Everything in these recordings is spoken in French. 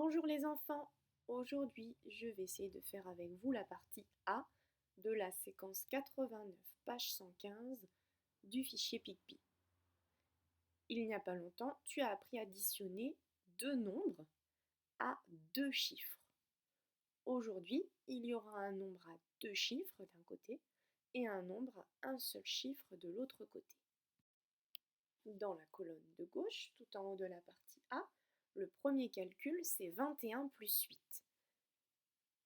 Bonjour les enfants, aujourd'hui je vais essayer de faire avec vous la partie A de la séquence 89, page 115 du fichier PicPi. Il n'y a pas longtemps, tu as appris à additionner deux nombres à deux chiffres. Aujourd'hui, il y aura un nombre à deux chiffres d'un côté et un nombre à un seul chiffre de l'autre côté. Dans la colonne de gauche, tout en haut de la partie A, le premier calcul c'est 21 plus 8.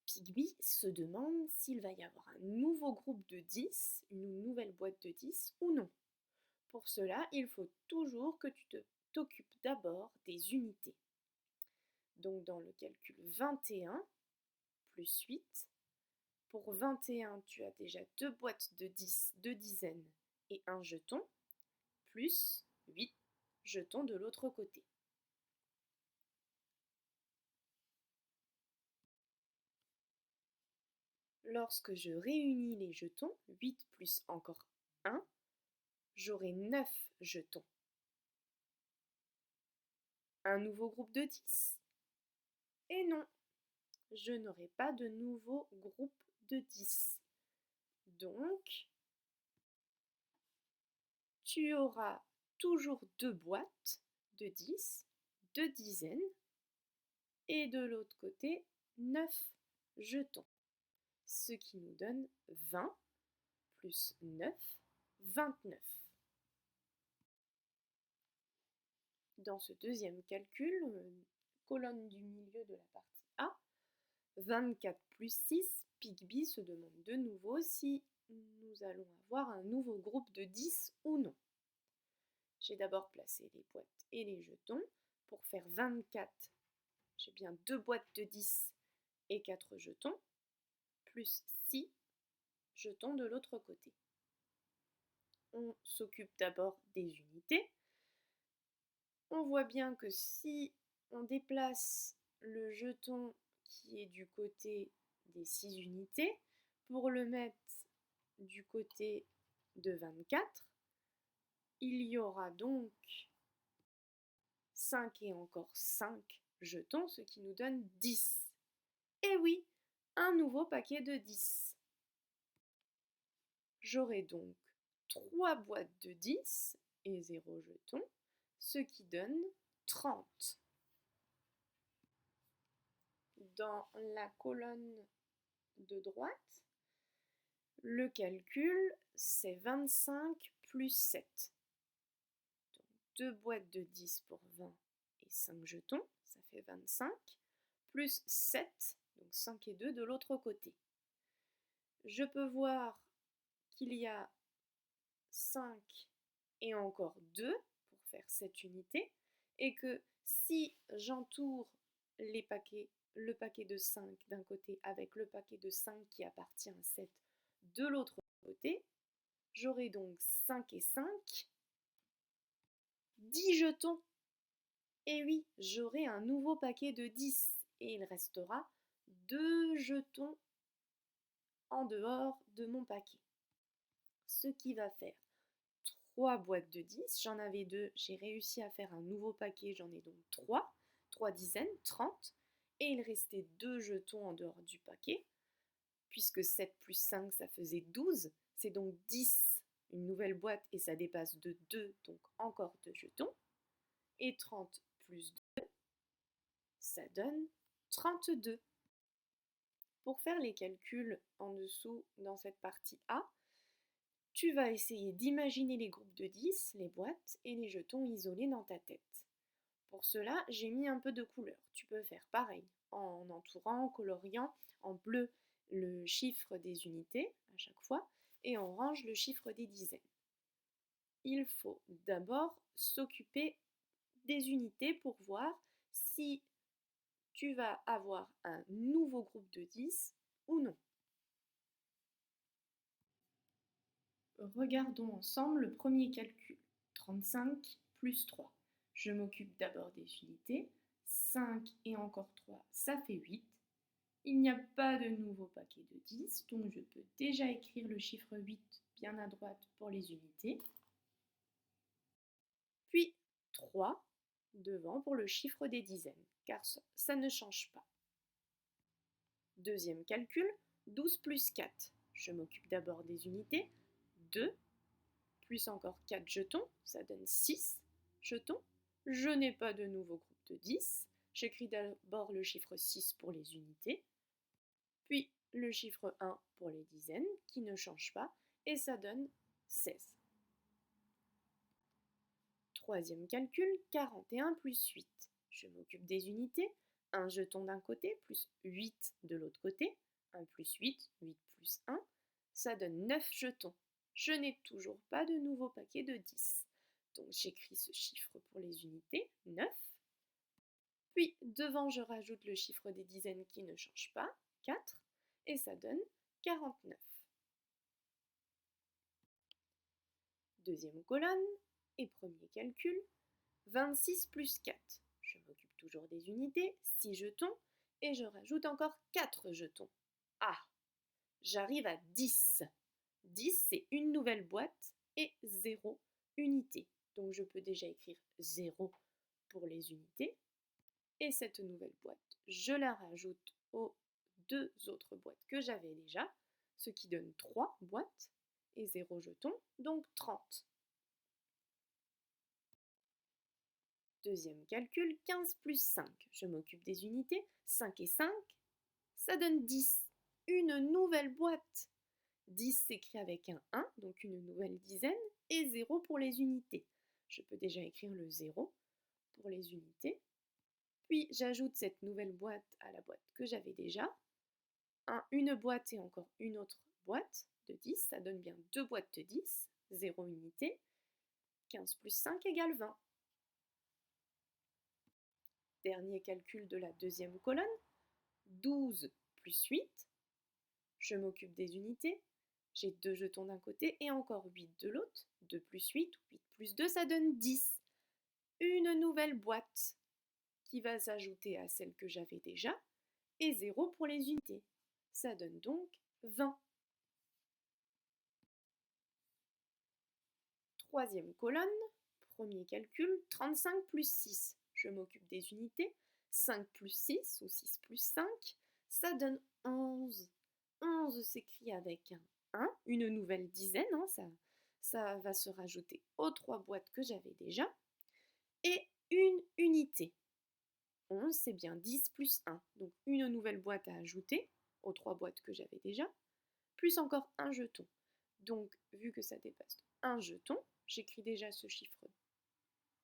PicPi se demande s'il va y avoir un nouveau groupe de 10, une nouvelle boîte de 10 ou non. Pour cela, il faut toujours que tu t'occupes d'abord des unités. Donc dans le calcul 21 plus 8, pour 21, tu as déjà deux boîtes de 10, deux dizaines et un jeton, plus 8 jetons de l'autre côté. Lorsque je réunis les jetons, 8 plus encore 1, j'aurai 9 jetons. Un nouveau groupe de 10? Et non, je n'aurai pas de nouveau groupe de 10. Donc, tu auras toujours deux boîtes de 10, deux dizaines, et de l'autre côté, 9 jetons. Ce qui nous donne 20 plus 9, 29. Dans ce deuxième calcul, colonne du milieu de la partie A, 24 plus 6, PicPi se demande de nouveau si nous allons avoir un nouveau groupe de 10 ou non. J'ai d'abord placé les boîtes et les jetons. Pour faire 24, j'ai bien deux boîtes de 10 et 4 jetons, plus 6 jetons de l'autre côté. On s'occupe d'abord des unités. On voit bien que si on déplace le jeton qui est du côté des 6 unités, pour le mettre du côté de 24, il y aura donc 5 et encore 5 jetons, ce qui nous donne 10. Et oui, un nouveau paquet de 10. J'aurai donc 3 boîtes de 10 et 0 jetons, ce qui donne 30. Dans la colonne de droite, le calcul, c'est 25 plus 7. Donc 2 boîtes de 10 pour 20 et 5 jetons, ça fait 25, plus 7, donc 5 et 2 de l'autre côté. Je peux voir qu'il y a 5 et encore 2 pour faire cette unité, et que si j'entoure le paquet de 5 d'un côté avec le paquet de 5 qui appartient à 7 de l'autre côté, j'aurai donc 5 et 5, 10 jetons. Et oui, j'aurai un nouveau paquet de 10 et il restera 2 jetons en dehors de mon paquet. Ce qui va faire 3 boîtes de 10, j'en avais 2, j'ai réussi à faire un nouveau paquet, j'en ai donc 3 dizaines, 30, et il restait 2 jetons en dehors du paquet, puisque 7 plus 5 ça faisait 12, c'est donc 10, une nouvelle boîte et ça dépasse de 2, donc encore 2 jetons, et 30 plus 2, ça donne 32. Pour faire les calculs en dessous dans cette partie A, tu vas essayer d'imaginer les groupes de 10, les boîtes et les jetons isolés dans ta tête. Pour cela, j'ai mis un peu de couleur. Tu peux faire pareil, en entourant, en coloriant en bleu le chiffre des unités à chaque fois et en orange le chiffre des dizaines. Il faut d'abord s'occuper des unités pour voir si tu vas avoir un nouveau groupe de 10 ou non. Regardons ensemble le premier calcul. 35 plus 3. Je m'occupe d'abord des unités. 5 et encore 3, ça fait 8. Il n'y a pas de nouveau paquet de 10, donc je peux déjà écrire le chiffre 8 bien à droite pour les unités. Puis 3 devant pour le chiffre des dizaines, car ça ne change pas. Deuxième calcul, 12 plus 4. Je m'occupe d'abord des unités. 2, plus encore 4 jetons, ça donne 6 jetons. Je n'ai pas de nouveau groupe de 10. J'écris d'abord le chiffre 6 pour les unités, puis le chiffre 1 pour les dizaines, qui ne change pas, et ça donne 16. Troisième calcul, 41 plus 8. Je m'occupe des unités. Un jeton d'un côté plus 8 de l'autre côté. 1 plus 8, 8 plus 1. Ça donne 9 jetons. Je n'ai toujours pas de nouveau paquet de 10. Donc j'écris ce chiffre pour les unités, 9. Puis devant, je rajoute le chiffre des dizaines qui ne change pas, 4. Et ça donne 49. Deuxième colonne et premier calcul, 26 plus 4. Je m'occupe toujours des unités, 6 jetons, et je rajoute encore 4 jetons. Ah, j'arrive à 10. 10, c'est une nouvelle boîte et 0 unité. Donc je peux déjà écrire 0 pour les unités. Et cette nouvelle boîte, je la rajoute aux 2 autres boîtes que j'avais déjà, ce qui donne 3 boîtes et 0 jetons, donc 30. Deuxième calcul, 15 plus 5. Je m'occupe des unités. 5 et 5, ça donne 10. Une nouvelle boîte. 10 s'écrit avec un 1, donc une nouvelle dizaine, et 0 pour les unités. Je peux déjà écrire le 0 pour les unités. Puis j'ajoute cette nouvelle boîte à la boîte que j'avais déjà. Une boîte et encore une autre boîte de 10, ça donne bien 2 boîtes de 10, 0 unité. 15 plus 5 égale 20. Dernier calcul de la deuxième colonne, 12 plus 8. Je m'occupe des unités. J'ai 2 jetons d'un côté et encore 8 de l'autre. 2 plus 8, 8 plus 2, ça donne 10. Une nouvelle boîte qui va s'ajouter à celle que j'avais déjà. Et 0 pour les unités. Ça donne donc 20. Troisième colonne, premier calcul, 35 plus 6. Je m'occupe des unités. 5 plus 6 ou 6 plus 5, ça donne 11. 11 s'écrit avec un 1, une nouvelle dizaine, ça va se rajouter aux 3 boîtes que j'avais déjà, et une unité. 11, c'est bien 10 plus 1, donc une nouvelle boîte à ajouter aux 3 boîtes que j'avais déjà, plus encore un jeton. Donc, vu que ça dépasse un jeton, j'écris déjà ce chiffre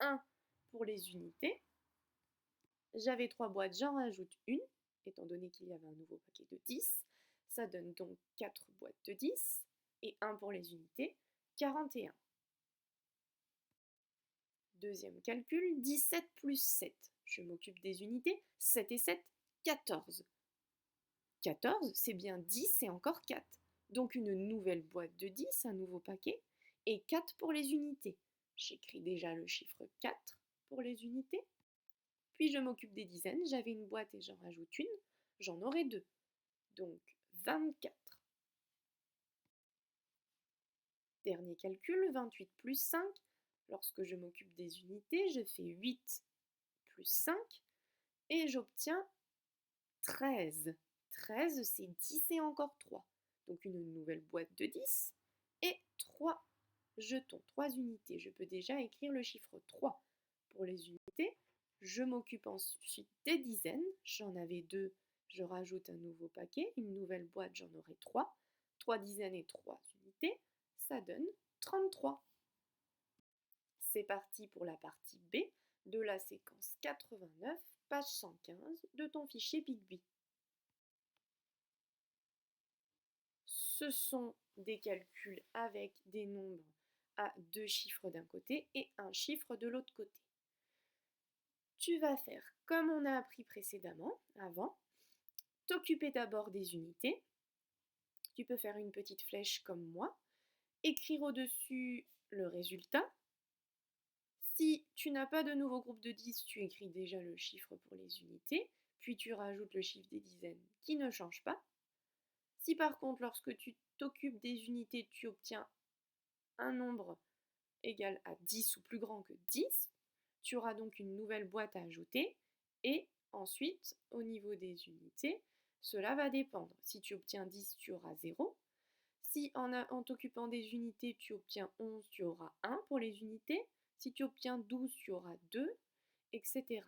1 pour les unités. J'avais 3 boîtes, j'en rajoute une, étant donné qu'il y avait un nouveau paquet de 10. Ça donne donc 4 boîtes de 10 et 1 pour les unités, 41. Deuxième calcul, 17 plus 7. Je m'occupe des unités, 7 et 7, 14. 14, c'est bien 10 et encore 4. Donc une nouvelle boîte de 10, un nouveau paquet, et 4 pour les unités. J'écris déjà le chiffre 4 pour les unités. Puis je m'occupe des dizaines, j'avais une boîte et j'en rajoute une, j'en aurai 2. Donc 24. Dernier calcul, 28 plus 5. Lorsque je m'occupe des unités, je fais 8 plus 5 et j'obtiens 13. 13, c'est 10 et encore 3. Donc une nouvelle boîte de 10 et 3 jetons, 3 unités. Je peux déjà écrire le chiffre 3 pour les unités. Je m'occupe ensuite des dizaines. J'en avais 2, je rajoute un nouveau paquet. Une nouvelle boîte, j'en aurai 3. 3 dizaines et 3 unités, ça donne 33. C'est parti pour la partie B de la séquence 89, page 115 de ton fichier Picbee. Ce sont des calculs avec des nombres à 2 chiffres d'un côté et un chiffre de l'autre côté. Tu vas faire comme on a appris précédemment, avant, t'occuper d'abord des unités. Tu peux faire une petite flèche comme moi, écrire au-dessus le résultat. Si tu n'as pas de nouveau groupe de 10, tu écris déjà le chiffre pour les unités, puis tu rajoutes le chiffre des dizaines qui ne change pas. Si par contre, lorsque tu t'occupes des unités, tu obtiens un nombre égal à 10 ou plus grand que 10, Tu auras donc une nouvelle boîte à ajouter et ensuite, au niveau des unités, cela va dépendre. Si tu obtiens 10, tu auras 0. Si en t'occupant des unités, tu obtiens 11, tu auras 1 pour les unités. Si tu obtiens 12, tu auras 2, etc.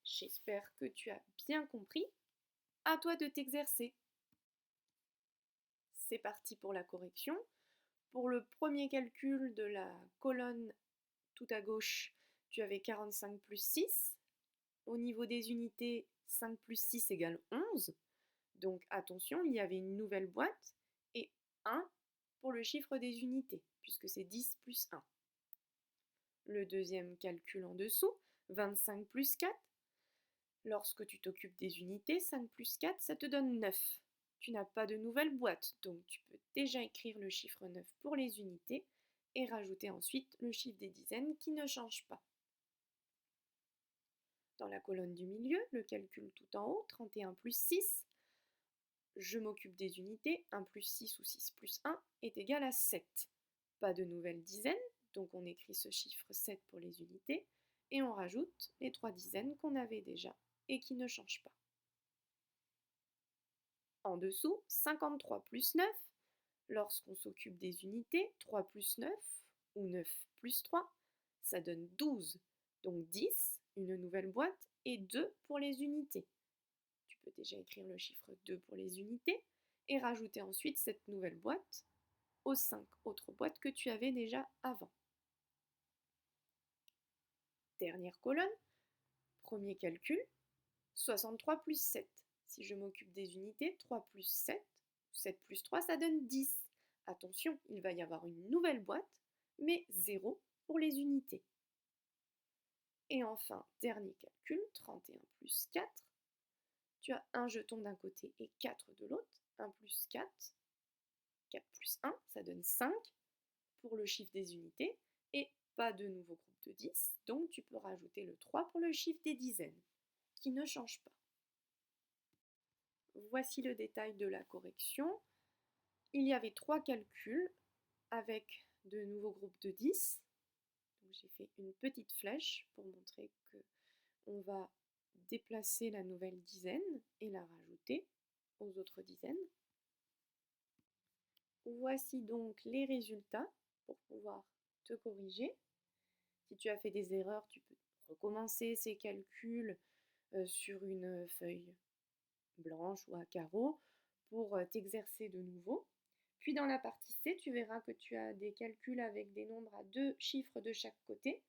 J'espère que tu as bien compris. À toi de t'exercer. C'est parti pour la correction. Pour le premier calcul de la colonne tout à gauche, tu avais 45 plus 6. Au niveau des unités, 5 plus 6 égale 11. Donc attention, il y avait une nouvelle boîte et 1 pour le chiffre des unités, puisque c'est 10 plus 1. Le deuxième calcul en dessous, 25 plus 4. Lorsque tu t'occupes des unités, 5 plus 4, ça te donne 9. Tu n'as pas de nouvelle boîte, donc tu peux déjà écrire le chiffre 9 pour les unités et rajouter ensuite le chiffre des dizaines qui ne change pas. Dans la colonne du milieu, le calcul tout en haut, 31 plus 6, je m'occupe des unités, 1 plus 6 ou 6 plus 1 est égal à 7. Pas de nouvelle dizaine, donc on écrit ce chiffre 7 pour les unités, et on rajoute les 3 dizaines qu'on avait déjà et qui ne changent pas. En dessous, 53 plus 9, lorsqu'on s'occupe des unités, 3 plus 9 ou 9 plus 3, ça donne 12, donc 10, une nouvelle boîte, et 2 pour les unités. Tu peux déjà écrire le chiffre 2 pour les unités et rajouter ensuite cette nouvelle boîte aux 5 autres boîtes que tu avais déjà avant. Dernière colonne, premier calcul, 63 plus 7. Si je m'occupe des unités, 3 plus 7, 7 plus 3, ça donne 10. Attention, il va y avoir une nouvelle boîte, mais 0 pour les unités. Et enfin, dernier calcul, 31 plus 4. Tu as un jeton d'un côté et 4 de l'autre. 1 plus 4, 4 plus 1, ça donne 5 pour le chiffre des unités. Et pas de nouveau groupe de 10, donc tu peux rajouter le 3 pour le chiffre des dizaines, qui ne change pas. Voici le détail de la correction. Il y avait 3 calculs avec de nouveaux groupes de 10. J'ai fait une petite flèche pour montrer que on va déplacer la nouvelle dizaine et la rajouter aux autres dizaines. Voici donc les résultats pour pouvoir te corriger. Si tu as fait des erreurs, tu peux recommencer ces calculs sur une feuille blanche ou à carreaux pour t'exercer de nouveau. Puis dans la partie C, tu verras que tu as des calculs avec des nombres à 2 chiffres de chaque côté.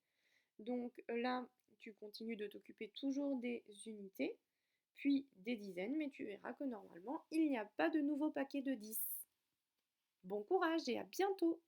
Donc là, tu continues de t'occuper toujours des unités, puis des dizaines, mais tu verras que normalement, il n'y a pas de nouveau paquet de 10. Bon courage et à bientôt!